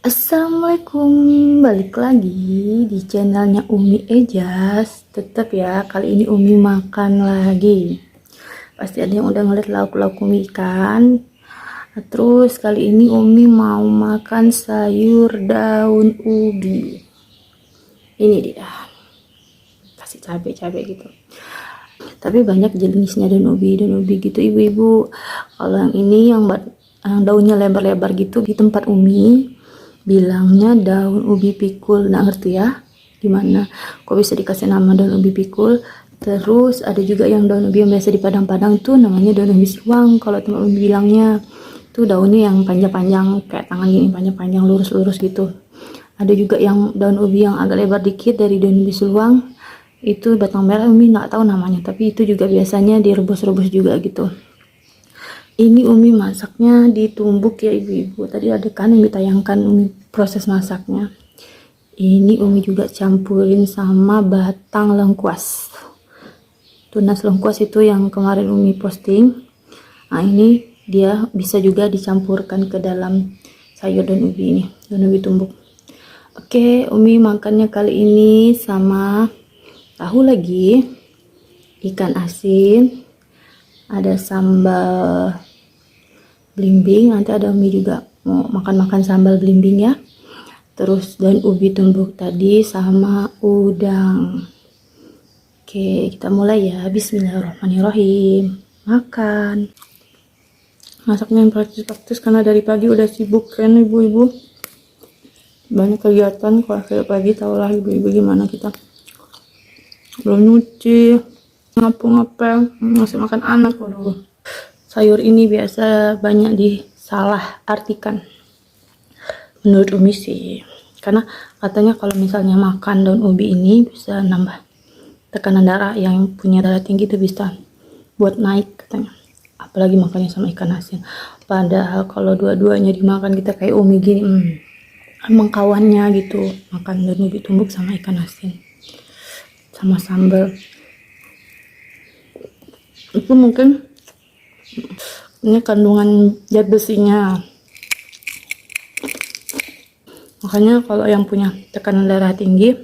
Assalamualaikum, balik lagi di channelnya Umi Ejas. Tetap ya, kali ini Umi makan lagi. Pasti ada yang udah ngeliat lauk-lauk Umi ikan. Terus kali ini Umi mau makan sayur daun ubi. Ini dia, kasih cabai-cabai gitu. Tapi banyak jenisnya daun ubi gitu ibu-ibu. Kalau yang ini yang daunnya lebar-lebar gitu, di tempat Umi bilangnya daun ubi pikul. Nggak ngerti ya gimana kok bisa dikasih nama daun ubi pikul. Terus ada juga yang daun ubi yang biasa di Padang-Padang tuh namanya daun ubi siwang. Kalau teman ubi bilangnya tuh daunnya yang panjang-panjang kayak tangan gini, panjang-panjang lurus-lurus gitu. Ada juga yang daun ubi yang agak lebar dikit dari daun ubi siwang, itu batang merah. Umi nggak tahu namanya, tapi itu juga biasanya direbus-rebus juga gitu. Ini Umi masaknya ditumbuk ya ibu-ibu. Tadi ada kan yang ditayangkan Umi proses masaknya. Ini Umi juga campurin sama batang lengkuas. Tunas lengkuas itu yang kemarin Umi posting. Nah ini dia bisa juga dicampurkan ke dalam sayur daun ubi ini, daun ubi tumbuk. Oke, Umi makannya kali ini sama tahu lagi, ikan asin, ada sambal belimbing. Nanti ada Umi juga mau makan-makan sambal belimbing ya. Terus daun ubi tumbuk tadi sama udang. Oke, kita mulai ya. Bismillahirrahmanirrahim. Makan. Masaknya yang praktis-praktis karena dari pagi udah sibuk kan ibu-ibu. Banyak kegiatan kalau kayak pagi, tahulah ibu-ibu gimana kita. Belum nyuci, ngepel, masih makan anak. Waduh. Sayur ini biasa banyak disalah artikan menurut Umi sih, karena katanya kalau misalnya makan daun ubi ini bisa nambah tekanan darah. Yang punya darah tinggi itu bisa buat naik katanya, apalagi makannya sama ikan asin. Padahal kalau dua-duanya dimakan kita kayak Umi gini, emang kawannya gitu, makan daun ubi tumbuk sama ikan asin sama sambal itu mungkin ini kandungan zat besinya. Makanya kalau yang punya tekanan darah tinggi,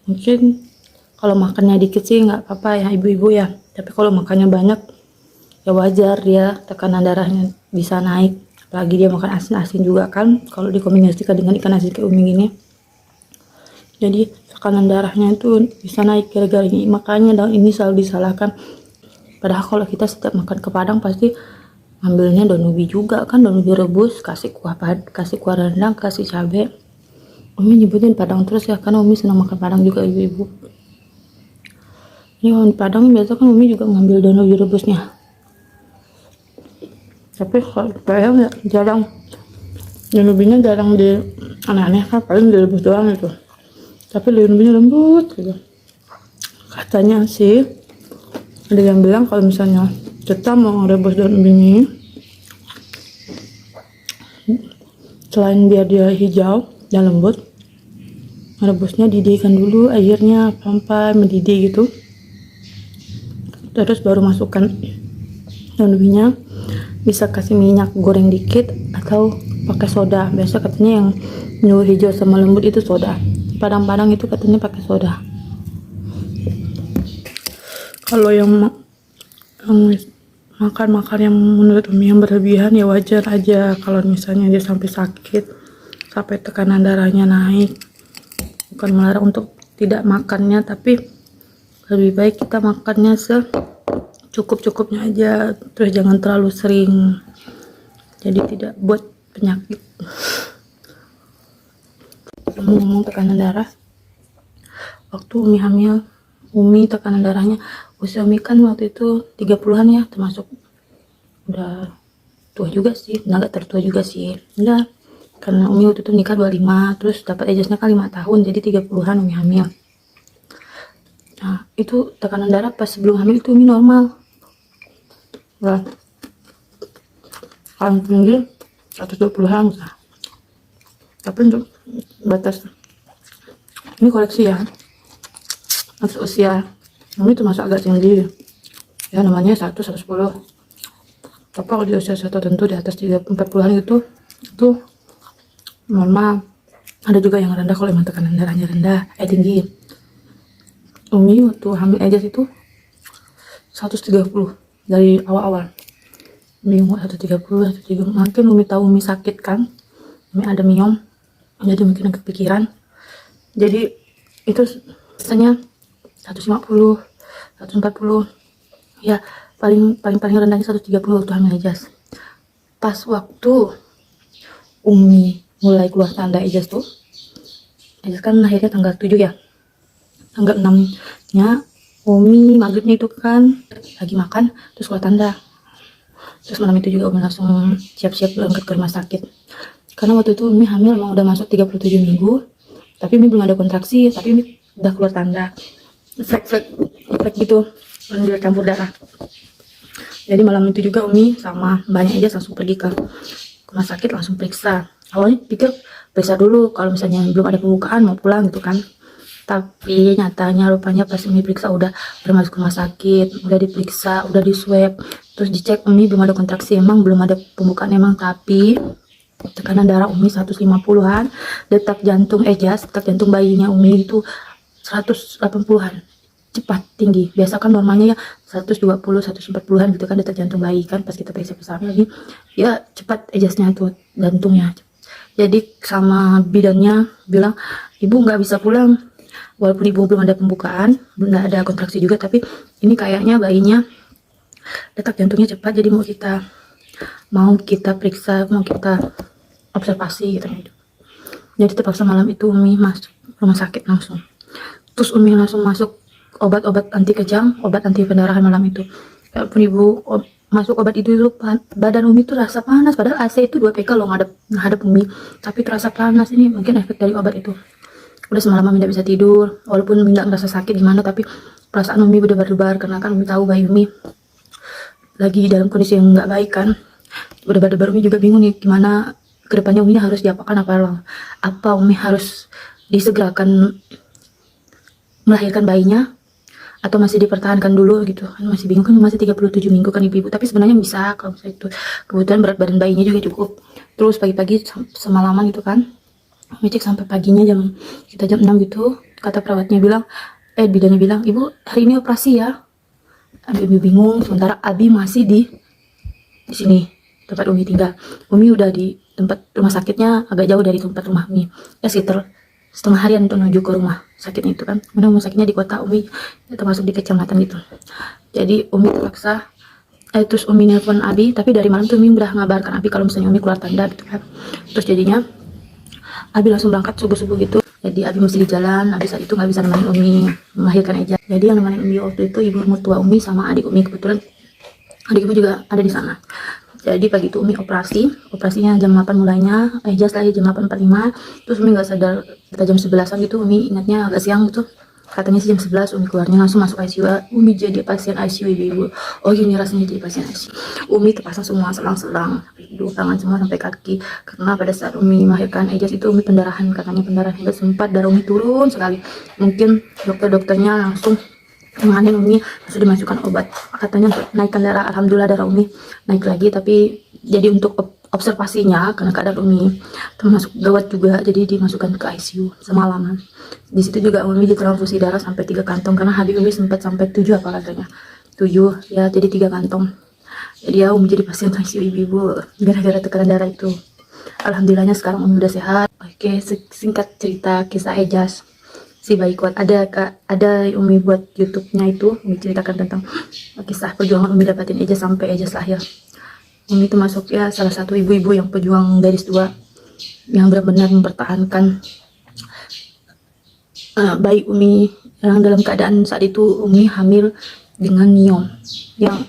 mungkin kalau makannya dikit sih nggak apa-apa ya ibu-ibu ya. Tapi kalau makannya banyak, ya wajar dia tekanan darahnya bisa naik. Apalagi dia makan asin-asin juga kan, kalau dikombinasikan dengan ikan asin kayak Umi gini. Jadi tekanan darahnya itu bisa naik gara-gara ini. Makanya daun ini selalu disalahkan. Padahal kalau kita setiap makan ke Padang pasti ambilnya daun ubi juga kan, daun ubi rebus, kasih kuah rendang, kasih cabai. Umi nyebutin Padang terus ya, karena Umi senang makan Padang juga ibu-ibu. Ini kalau di Padang biasa kan Umi juga ngambil daun ubi rebusnya. Tapi kalau di Padang ya jarang, daun ubinya jarang di aneh-aneh kan, paling direbus doang gitu. Tapi daun ubinya lembut gitu. Katanya sih ada yang bilang kalau misalnya kita mau rebus daun ubi ini, selain biar dia hijau dan lembut, rebusnya didihkan dulu airnya sampai mendidih gitu. Terus baru masukkan daun ubinya. Bisa kasih minyak goreng dikit atau pakai soda. Biasa katanya yang nyuruh hijau sama lembut itu soda. Padang-padang itu katanya pakai soda. Kalau yang makan yang menurut Umi yang berlebihan ya wajar aja. Kalau misalnya dia sampai sakit, sampai tekanan darahnya naik, bukan melarang untuk tidak makannya, tapi lebih baik kita makannya secukup-cukupnya aja. Terus jangan terlalu sering, jadi tidak buat penyakit. Ngomong tekanan darah, waktu Umi hamil, Umi tekanan darahnya, usia Umi kan waktu itu 30-an ya, termasuk udah tua juga sih, agak tertua juga sih. Udah, karena Umi waktu itu nikah 25, terus dapat ijazahnya kan 5 tahun, jadi 30-an Umi hamil. Nah, itu tekanan darah pas sebelum hamil itu Umi normal. Nah, paling tinggi 120-an. Nah, tapi untuk batas ini koleksi ya, untuk usia Umi itu masuk agak tinggi. ya namanya 110. Tapi kalau di usia tertentu di atas 40-an itu normal. Ada juga yang rendah kalau emang tekanan darahnya rendah, tinggi. Umi waktu hamil Ejas itu 130 dari awal-awal. Umi 130, 130. Mungkin Umi tahu Umi sakit kan, Umi ada miom, jadi mungkin kepikiran. Jadi itu biasanya 150, 140. Ya paling rendahnya 130 waktu hamil Ejas. Pas waktu Umi mulai keluar tanda Ejas tuh, Ejas kan lahirnya tanggal 7 ya, tanggal 6 nya Umi maghribnya itu kan lagi makan terus keluar tanda. Terus malam itu juga Umi langsung siap-siap berangkat ke rumah sakit, karena waktu itu Umi hamil emang udah masuk 37 minggu, tapi Umi belum ada kontraksi, tapi Umi udah keluar tanda, flek gitu, dia campur darah. Jadi malam itu juga Umi sama banyak aja langsung pergi ke rumah sakit, langsung periksa. Awalnya pikir periksa dulu kalau misalnya belum ada pembukaan mau pulang gitu kan, tapi nyatanya rupanya pas Umi periksa udah masuk rumah sakit, udah diperiksa, udah di swab, terus dicek Umi belum ada kontraksi, emang belum ada pembukaan emang, tapi tekanan darah Umi 150-an, detak jantung detak jantung bayinya Umi itu 180-an, cepat tinggi. Biasa kan normalnya ya 120, 140-an gitu kan detak jantung bayi kan, pas kita periksa bersama lagi ya cepat Ejasnya tuh jantungnya. Jadi sama bidannya bilang ibu nggak bisa pulang, walaupun ibu belum ada pembukaan, belum ada kontraksi juga, tapi ini kayaknya bayinya detak jantungnya cepat, jadi mau kita periksa, mau kita observasi gitu. Jadi terpaksa malam itu Umi masuk rumah sakit langsung. Terus Umi langsung masuk obat-obat anti kejang, obat anti pendarahan malam itu. Walaupun ibu masuk obat itu badan Umi tuh rasa panas, padahal AC itu 2 PK loh ngadep Umi, tapi terasa panas. Ini mungkin efek dari obat itu. Udah semalaman Umi tidak bisa tidur, walaupun Umi nggak ngerasa sakit gimana, tapi perasaan Umi berdebar-debar, karena kan Umi tahu bayi Umi lagi dalam kondisi yang nggak baik kan. Berdebar-debar. Umi juga bingung nih gimana kedepannya. Umi harus diapakan, apa Umi harus disegerakan melahirkan bayinya atau masih dipertahankan dulu gitu kan, masih bingung kan, masih 37 minggu kan ibu-ibu, tapi sebenarnya bisa kalau misalnya itu kebetulan berat badan bayinya juga cukup. Terus pagi-pagi semalaman gitu kan, Umi cek sampai paginya jam 6 gitu, kata perawatnya bilang, bidannya bilang, ibu hari ini operasi ya. Abi bingung, sementara Abi masih di sini tempat Umi tinggal. Umi udah di tempat rumah sakitnya agak jauh dari tempat rumah Umi, ya sekitar setengah harian untuk menuju ke rumah sakitnya itu kan, karena rumah sakitnya di kota Umi, termasuk di kecamatan gitu. Jadi Umi terpaksa terus Umi nelpon Abi, tapi dari malam tuh Umi udah ngabarkan Abi kalau misalnya Umi keluar tanda gitu kan. Terus jadinya Abi langsung berangkat subuh-subuh gitu, jadi Abi mesti di jalan. Abi saat itu nggak bisa nemenin Umi melahirkan Eja, jadi yang nemenin Umi waktu itu ibu mertua Umi sama adik Umi, kebetulan adik Umi juga ada di sana. Jadi pagi itu Umi operasinya jam 8 mulainya, Ejas lahir jam 8.45. Terus Umi nggak sadar kita jam 11-an gitu, Umi ingatnya agak siang gitu, katanya sih jam 11. Umi keluarnya langsung masuk ICU. Umi jadi pasien ICU ibu-ibu. Oh gini rasanya jadi pasien ICU. Umi terpasang semua selang-selang, hidung, tangan semua sampai kaki, karena pada saat Umi melahirkan Ejas itu Umi pendarahan, katanya pendarahan hebat, sempat darah Umi turun sekali. Mungkin dokternya langsung menganin Umi, sudah dimasukkan obat, katanya untuk naikkan darah. Alhamdulillah darah Umi naik lagi, tapi jadi untuk observasinya karena keadaan Umi termasuk gawat juga, jadi dimasukkan ke ICU semalaman. Di situ juga Umi ditransfusi darah sampai 3 kantong, karena habis Umi sempat sampai 7 apa katanya, 7 ya, jadi 3 kantong. Jadi ya Umi jadi pasien ICU ibu-ibu gara-gara tekanan darah itu. Alhamdulillahnya sekarang Umi udah sehat. Oke, singkat cerita kisah Ejas si bayi kuat. Ada Umi buat YouTube-nya itu, Umi ceritakan tentang kisah perjuangan Umi dapatin Ejas sampai Ejas lahir. Umi itu masuk ya salah satu ibu-ibu yang pejuang garis 2, yang benar-benar mempertahankan bayi Umi yang dalam keadaan saat itu Umi hamil dengan miom, yang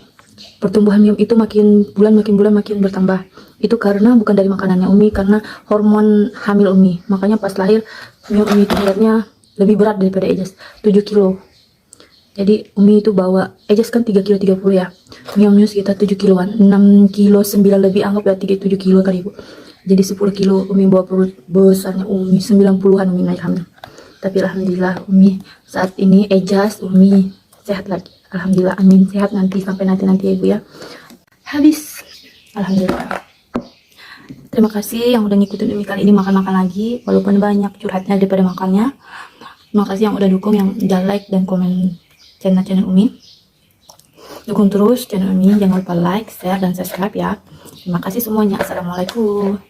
pertumbuhan miom itu makin bulan makin bertambah. Itu karena bukan dari makanannya Umi, karena hormon hamil Umi. Makanya pas lahir miom Umi itu beratnya lebih berat daripada Ejas, 7 kilo. Jadi Umi itu bawa, Ejas kan 3 kilo 30 ya, miomnya sekitar 7 kiloan, 6 kilo 9 lebih, anggap ya 7 kilo kali ibu. Jadi 10 kilo Umi bawa perut besarnya Umi, 90-an Umi naik hamil. Tapi alhamdulillah Umi saat ini Ejas Umi sehat lagi. Alhamdulillah, amin, sehat nanti sampai nanti ya ibu ya. Habis, alhamdulillah. Terima kasih yang udah ngikutin Umi kali ini makan-makan lagi, walaupun banyak curhatnya daripada makannya. Terima kasih yang udah dukung, yang udah like dan komen channel Umi. Dukung terus channel Umi, jangan lupa like, share, dan subscribe ya. Terima kasih semuanya. Assalamualaikum.